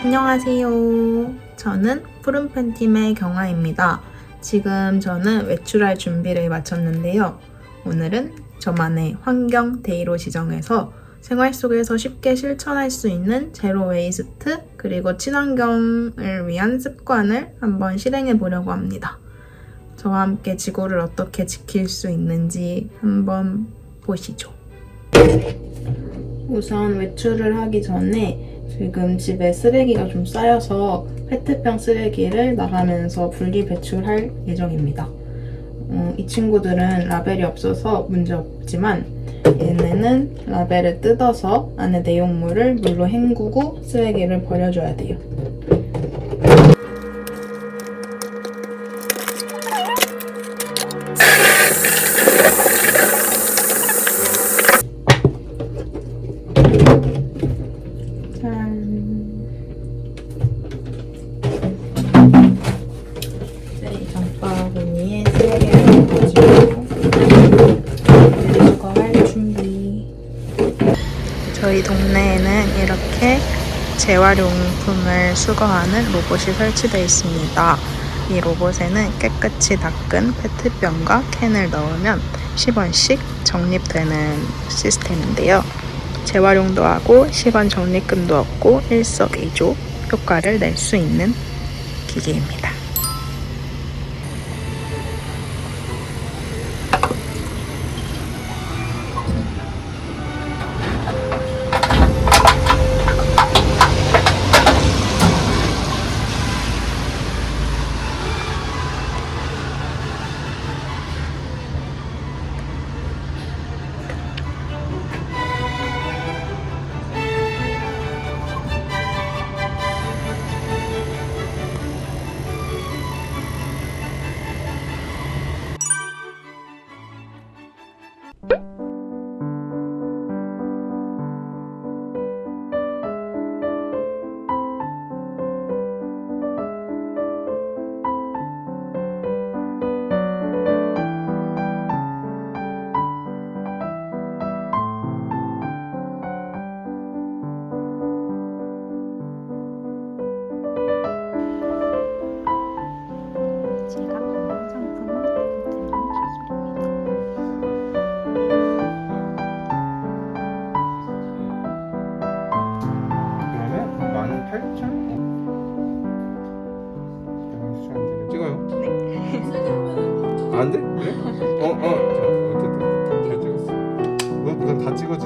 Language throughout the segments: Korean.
안녕하세요. 저는 푸른팬팀의 경아입니다. 지금 저는 외출할 준비를 마쳤는데요. 오늘은 저만의 환경 데이로 지정해서 생활 속에서 쉽게 실천할 수 있는 제로 웨이스트 그리고 친환경을 위한 습관을 한번 실행해 보려고 합니다. 저와 함께 지구를 어떻게 지킬 수 있는지 한번 보시죠. 우선 외출을 하기 전에 지금 집에 쓰레기가 좀 쌓여서 페트병 쓰레기를 나가면서 분리 배출할 예정입니다. 이 친구들은 라벨이 없어서 문제 없지만 얘네는 라벨을 뜯어서 안에 내용물을 물로 헹구고 쓰레기를 버려줘야 돼요. 이제 이 장바구니에 쓰레기를 가지고 제거할 준비. 저희 동네에는 이렇게 재활용품을 수거하는 로봇이 설치되어 있습니다. 이 로봇에는 깨끗이 닦은 페트병과 캔을 넣으면 10원씩 적립되는 시스템인데요. 재활용도 하고 10원 적립금도 얻고 일석이조 효과를 낼 수 있는 기계입니다. 제가 받는 상품은 드리는 기술입니다. 그러면 18,000원? 찍어요? 네. 안 돼? 그래? 자, 어쨌든 잘 찍었어. 이건 다 찍어지.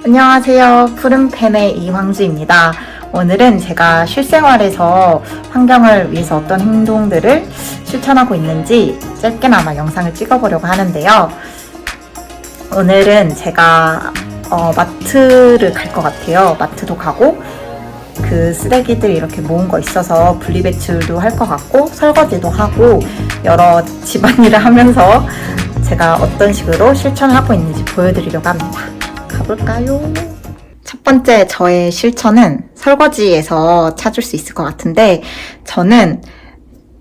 안녕하세요. 푸른팬의 이황주입니다. 오늘은 제가 실생활에서 환경을 위해서 어떤 행동들을 실천하고 있는지 짧게나마 영상을 찍어보려고 하는데요. 오늘은 제가 마트를 갈 것 같아요. 마트도 가고 그 쓰레기들 이렇게 모은 거 있어서 분리배출도 할 것 같고 설거지도 하고 여러 집안일을 하면서 제가 어떤 식으로 실천을 하고 있는지 보여드리려고 합니다. 가볼까요? 첫 번째 저의 실천은 설거지에서 찾을 수 있을 것 같은데 저는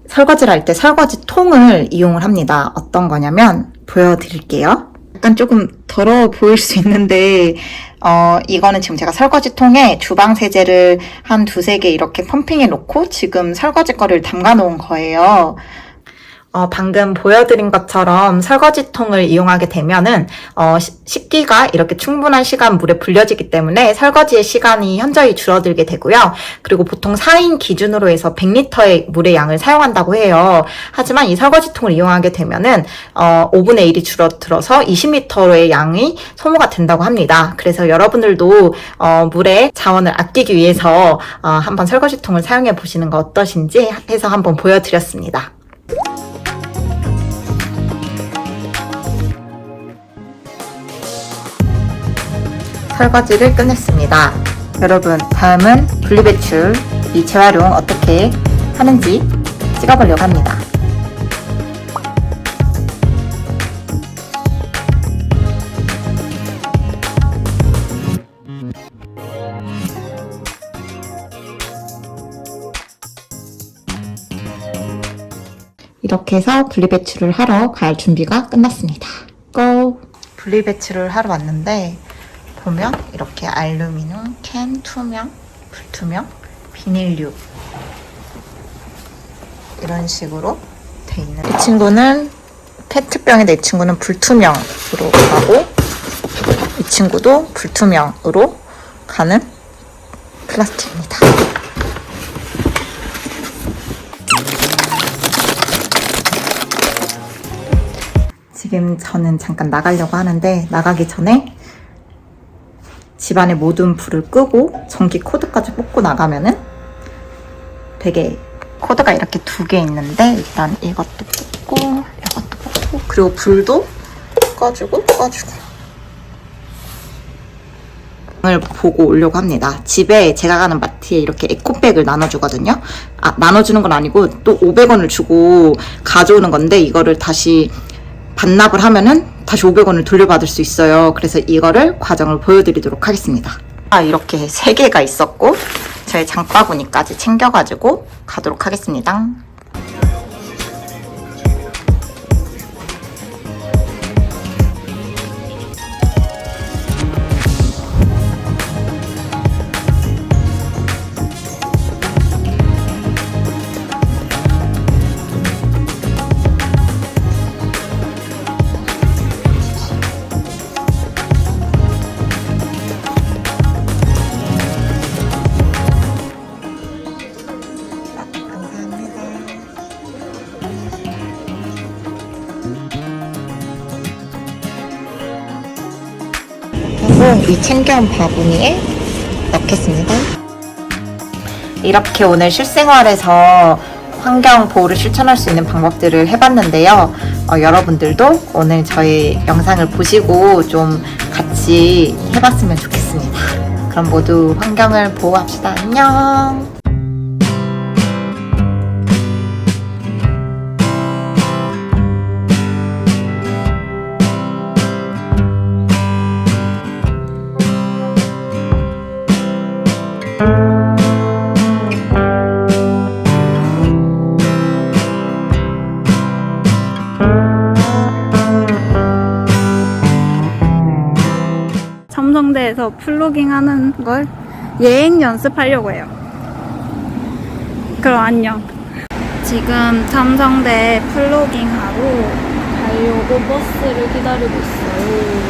설거지를 할 때 설거지 통을 이용을 합니다. 어떤 거냐면 보여드릴게요. 약간 조금 더러워 보일 수 있는데 이거는 지금 제가 설거지 통에 주방 세제를 한 두세 개 이렇게 펌핑해 놓고 지금 설거지 거를 담가 놓은 거예요. 방금 보여드린 것처럼 설거지통을 이용하게 되면은 식기가 이렇게 충분한 시간 물에 불려지기 때문에 설거지의 시간이 현저히 줄어들게 되고요. 그리고 보통 4인 기준으로 해서 100리터의 물의 양을 사용한다고 해요. 하지만 이 설거지통을 이용하게 되면은 5분의 1이 줄어들어서 20리터의 양이 소모가 된다고 합니다. 그래서 여러분들도 물의 자원을 아끼기 위해서 한번 설거지통을 사용해 보시는 거 어떠신지 해서 한번 보여드렸습니다. 설거지를 끝냈습니다. 여러분, 다음은 분리배출, 이 재활용 어떻게 하는지 찍어보려고 합니다. 이렇게 해서 분리배출을 하러 갈 준비가 끝났습니다. 고! 분리배출을 하러 왔는데 보면 이렇게 알루미늄 캔 투명, 불투명, 비닐류 이런 식으로 돼 있는 이 친구는 페트병인데 이 친구는 불투명으로 가고 이 친구도 불투명으로 가는 플라스틱입니다. 지금 저는 잠깐 나가려고 하는데 나가기 전에 집안의 모든 불을 끄고 전기 코드까지 뽑고 나가면은 되게 코드가 이렇게 2개 있는데 일단 이것도 뽑고 이것도 뽑고 그리고 불도 꺼주고 을 보고 오려고 합니다. 집에 제가 가는 마트에 이렇게 에코백을 나눠주거든요. 나눠주는 건 아니고 또 500원을 주고 가져오는 건데 이거를 다시 반납을 하면은 다시 500원을 돌려받을 수 있어요. 그래서 이거를 과정을 보여드리도록 하겠습니다. 이렇게 3개가 있었고 저의 장바구니까지 챙겨가지고 가도록 하겠습니다. 그리고 이 챙겨온 바구니에 넣겠습니다. 이렇게 오늘 실생활에서 환경 보호를 실천할 수 있는 방법들을 해봤는데요. 여러분들도 오늘 저희 영상을 보시고 좀 같이 해봤으면 좋겠습니다. 그럼 모두 환경을 보호합시다. 안녕! 첨성대에서 플로깅 하는 걸 예행 연습하려고 해요. 그럼 안녕. 지금 첨성대 플로깅하고 가려고 버스를 기다리고 있어요.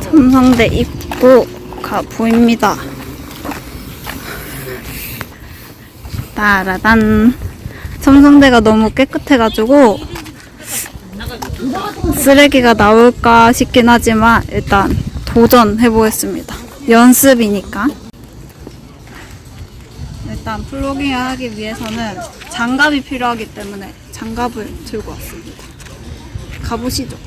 첨성대 입구가 보입니다. 따라단. 첨성대가 너무 깨끗해가지고 쓰레기가 나올까 싶긴 하지만 일단 도전해보겠습니다. 연습이니까. 일단 플로깅을 하기 위해서는 장갑이 필요하기 때문에 장갑을 들고 왔습니다. 가보시죠.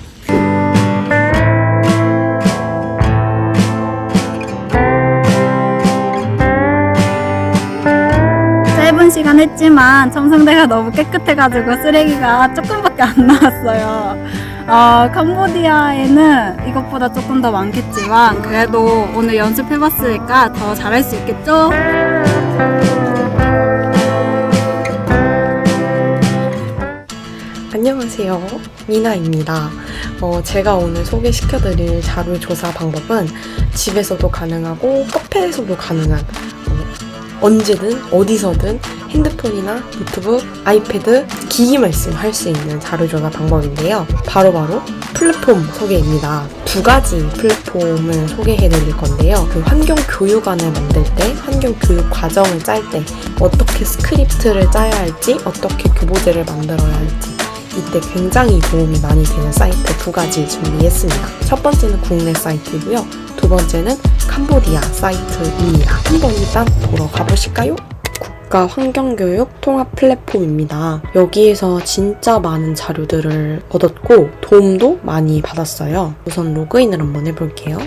짧은 시간 했지만 첨성대가 너무 깨끗해가지고 쓰레기가 조금밖에 안 나왔어요. 캄보디아에는 이것보다 조금 더 많겠지만 그래도 오늘 연습해봤으니까 더 잘할 수 있겠죠? 안녕하세요. 니나입니다. 제가 오늘 소개시켜드릴 자료 조사 방법은 집에서도 가능하고 카페에서도 가능한 언제든 어디서든 핸드폰이나 노트북, 아이패드, 기기만 있으면 할 수 있는 자료 조사 방법인데요. 바로바로 플랫폼 소개입니다. 두 가지 플랫폼을 소개해드릴 건데요. 그 환경 교육안을 만들 때, 환경 교육 과정을 짤 때 어떻게 스크립트를 짜야 할지, 어떻게 교보제를 만들어야 할지 이때 굉장히 도움이 많이 되는 사이트 두 가지 준비했습니다. 첫 번째는 국내 사이트이고요. 두 번째는 캄보디아 사이트입니다. 한번 일단 보러 가보실까요? 국가 환경교육 통합 플랫폼입니다. 여기에서 진짜 많은 자료들을 얻었고 도움도 많이 받았어요. 우선 로그인을 한번 해볼게요.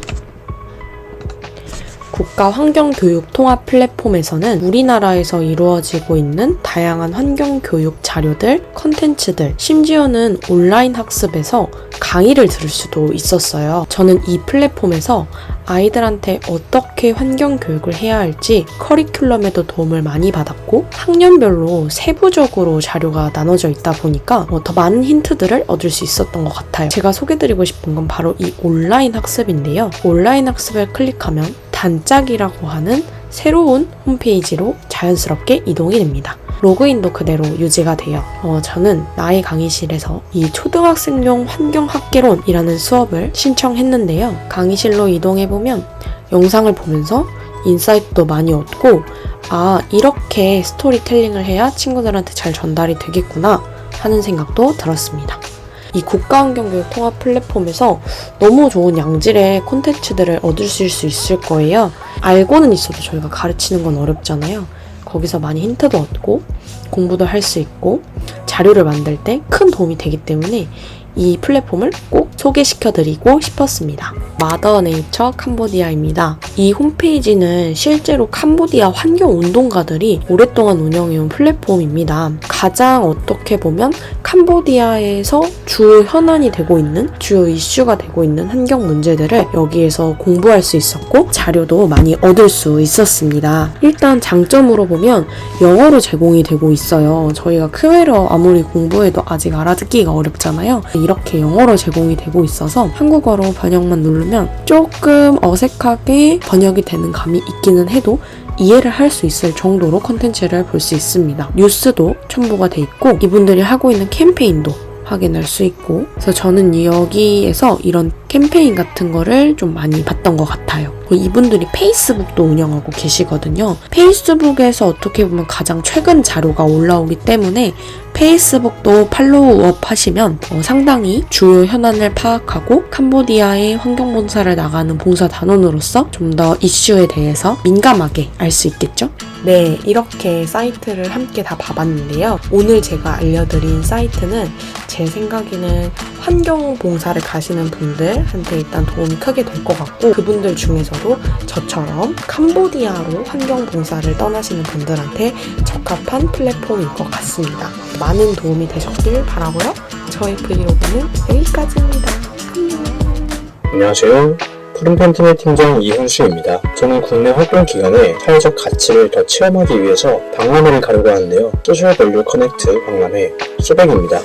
국가 환경교육 통합 플랫폼에서는 우리나라에서 이루어지고 있는 다양한 환경교육 자료들, 컨텐츠들, 심지어는 온라인 학습에서 강의를 들을 수도 있었어요. 저는 이 플랫폼에서 아이들한테 어떻게 환경교육을 해야 할지 커리큘럼에도 도움을 많이 받았고 학년별로 세부적으로 자료가 나눠져 있다 보니까 더 많은 힌트들을 얻을 수 있었던 것 같아요. 제가 소개드리고 싶은 건 바로 이 온라인 학습인데요. 온라인 학습을 클릭하면 단짝이라고 하는 새로운 홈페이지로 자연스럽게 이동이 됩니다. 로그인도 그대로 유지가 돼요. 저는 나의 강의실에서 이 초등학생용 환경학개론이라는 수업을 신청했는데요. 강의실로 이동해보면 영상을 보면서 인사이트도 많이 얻고 이렇게 스토리텔링을 해야 친구들한테 잘 전달이 되겠구나 하는 생각도 들었습니다. 이 국가환경교육 통합 플랫폼에서 너무 좋은 양질의 콘텐츠들을 얻으실 수 있을 거예요. 알고는 있어도 저희가 가르치는 건 어렵잖아요. 거기서 많이 힌트도 얻고 공부도 할 수 있고 자료를 만들 때 큰 도움이 되기 때문에 이 플랫폼을 꼭 소개시켜드리고 싶었습니다. 마더네이처 캄보디아입니다. 이 홈페이지는 실제로 캄보디아 환경운동가들이 오랫동안 운영해온 플랫폼입니다. 가장 어떻게 보면 캄보디아에서 주요 현안이 되고 있는, 주요 이슈가 되고 있는 환경 문제들을 여기에서 공부할 수 있었고 자료도 많이 얻을 수 있었습니다. 일단 장점으로 보면 영어로 제공이 되고 있어요. 저희가 크메러 아무리 공부해도 아직 알아듣기가 어렵잖아요. 이렇게 영어로 제공이 되고 있어서 한국어로 번역만 누르면 조금 어색하게 번역이 되는 감이 있기는 해도 이해를 할 수 있을 정도로 컨텐츠를 볼 수 있습니다. 뉴스도 첨부가 돼 있고 이분들이 하고 있는 캠페인도 확인할 수 있고 그래서 저는 여기에서 이런 캠페인 같은 거를 좀 많이 봤던 것 같아요. 이분들이 페이스북도 운영하고 계시거든요. 페이스북에서 어떻게 보면 가장 최근 자료가 올라오기 때문에 페이스북도 팔로우업 하시면 상당히 주요 현안을 파악하고 캄보디아의 환경봉사를 나가는 봉사단원으로서 좀 더 이슈에 대해서 민감하게 알 수 있겠죠? 네, 이렇게 사이트를 함께 다 봐봤는데요. 오늘 제가 알려드린 사이트는 제 생각에는 환경봉사를 가시는 분들한테 일단 도움이 크게 될 것 같고 그분들 중에서도 저처럼 캄보디아로 환경봉사를 떠나시는 분들한테 적합한 플랫폼일 것 같습니다. 많은 도움이 되셨길 바라고요. 저희 브이로그는 여기까지입니다. 안녕하세요. 푸른팬티의 팀장 이훈수입니다. 저는 국내 활동 기간에 사회적 가치를 더 체험하기 위해서 박람회를 가려고 하는데요. 소셜 밸류 커넥트 박람회 소백입니다.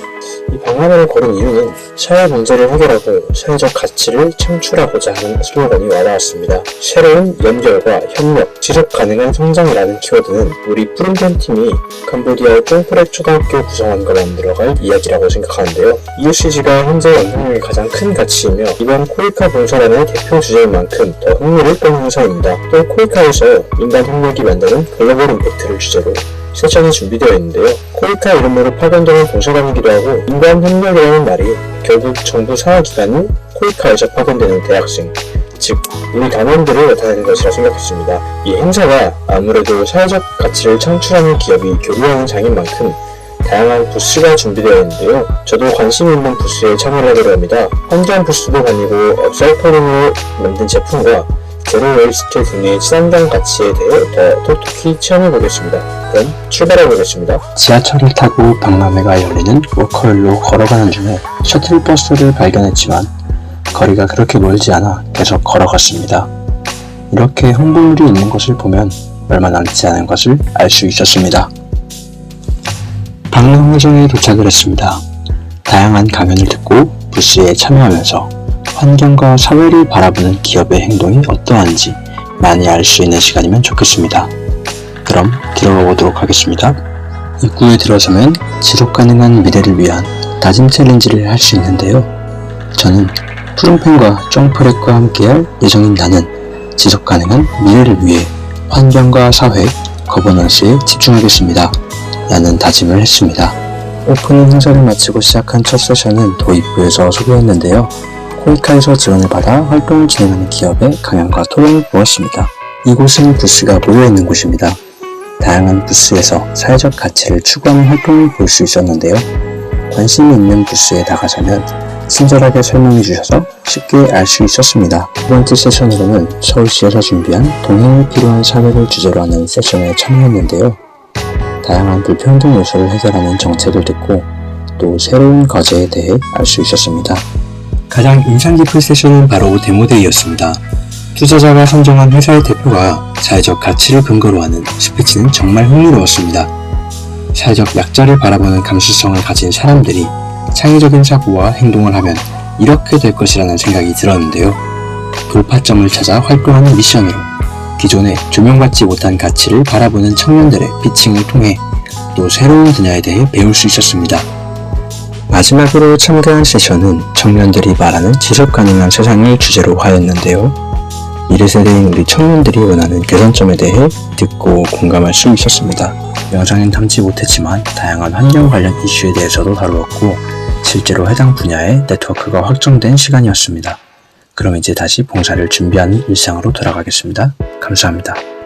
이 박람회를 고른 이유는 사회 문제를 해결하고 사회적 가치를 창출하고자 하는 슬로건이 와닿았습니다. 새로운 연결과 협력, 지속 가능한 성장이라는 키워드는 우리 푸른팬팀이 캄보디아의 쫑프렉 초등학교 구성원과 만들어갈 이야기라고 생각하는데요. ESG가 현재 영향력이 가장 큰 가치이며 이번 코이카 봉사단의 대표 주제인 만큼 더 흥미를 끄는 행사입니다. 또 코이카에서 인간 협력이 만드는 글로벌 임팩트를 주제로 세션이 준비되어 있는데요. 코이카 이름으로 파견되는 봉사단이기도 하고 인간 협력이라는 말이 결국 정부 산하기관인 코이카에서 파견되는 대학생, 즉 우리 단원들을 나타내는 것이라 생각했습니다. 이 행사가 아무래도 사회적 가치를 창출하는 기업이 교류하는 장인 만큼 다양한 부스가 준비되어 있는데요. 저도 관심 있는 부스에 참여를 하려고 합니다. 환경 부스도 다니고 업사이클링으로 만든 제품과 제로 웨이스트 등의 친환경 가치에 대해 더 톡톡히 체험해보겠습니다. 그럼 출발해보겠습니다. 지하철을 타고 박람회가 열리는 워커힐로 걸어가는 중에 셔틀버스를 발견했지만 거리가 그렇게 멀지 않아 계속 걸어갔습니다. 이렇게 홍보물이 있는 것을 보면 얼마 남지 않은 것을 알 수 있었습니다. 박람회장에 도착을 했습니다. 다양한 강연을 듣고 부스에 참여하면서 환경과 사회를 바라보는 기업의 행동이 어떠한지 많이 알 수 있는 시간이면 좋겠습니다. 그럼 들어가 보도록 하겠습니다. 입구에 들어서면 지속 가능한 미래를 위한 다짐 챌린지를 할 수 있는데요. 저는 푸른펜과 점프렉과 함께할 예정인 나는 지속 가능한 미래를 위해 환경과 사회, 거버넌스에 집중하겠습니다. 라는 다짐을 했습니다. 오프닝 행사를 마치고 시작한 첫 세션은 도입부에서 소개했는데요. 코이카에서 지원을 받아 활동을 진행하는 기업의 강연과 토론을 보았습니다. 이곳은 부스가 모여있는 곳입니다. 다양한 부스에서 사회적 가치를 추구하는 활동을 볼 수 있었는데요. 관심이 있는 부스에 다가서면 친절하게 설명해 주셔서 쉽게 알 수 있었습니다. 두 번째 세션으로는 서울시에서 준비한 동행이 필요한 사회를 주제로 하는 세션에 참여했는데요. 다양한 불평등 요소를 해결하는 정책을 듣고 또 새로운 과제에 대해 알 수 있었습니다. 가장 인상 깊은 세션은 바로 데모데이였습니다. 투자자가 선정한 회사의 대표가 사회적 가치를 근거로 하는 스피치는 정말 흥미로웠습니다. 사회적 약자를 바라보는 감수성을 가진 사람들이 창의적인 사고와 행동을 하면 이렇게 될 것이라는 생각이 들었는데요. 돌파점을 찾아 활동하는 미션으로 기존에 조명받지 못한 가치를 바라보는 청년들의 피칭을 통해 또 새로운 분야에 대해 배울 수 있었습니다. 마지막으로 참가한 세션은 청년들이 말하는 지속가능한 세상을 주제로 하였는데요. 미래세대인 우리 청년들이 원하는 개선점에 대해 듣고 공감할 수 있었습니다. 영상엔 담지 못했지만 다양한 환경 관련 이슈에 대해서도 다루었고 실제로 해당 분야의 네트워크가 확정된 시간이었습니다. 그럼 이제 다시 봉사를 준비하는 일상으로 돌아가겠습니다. 감사합니다.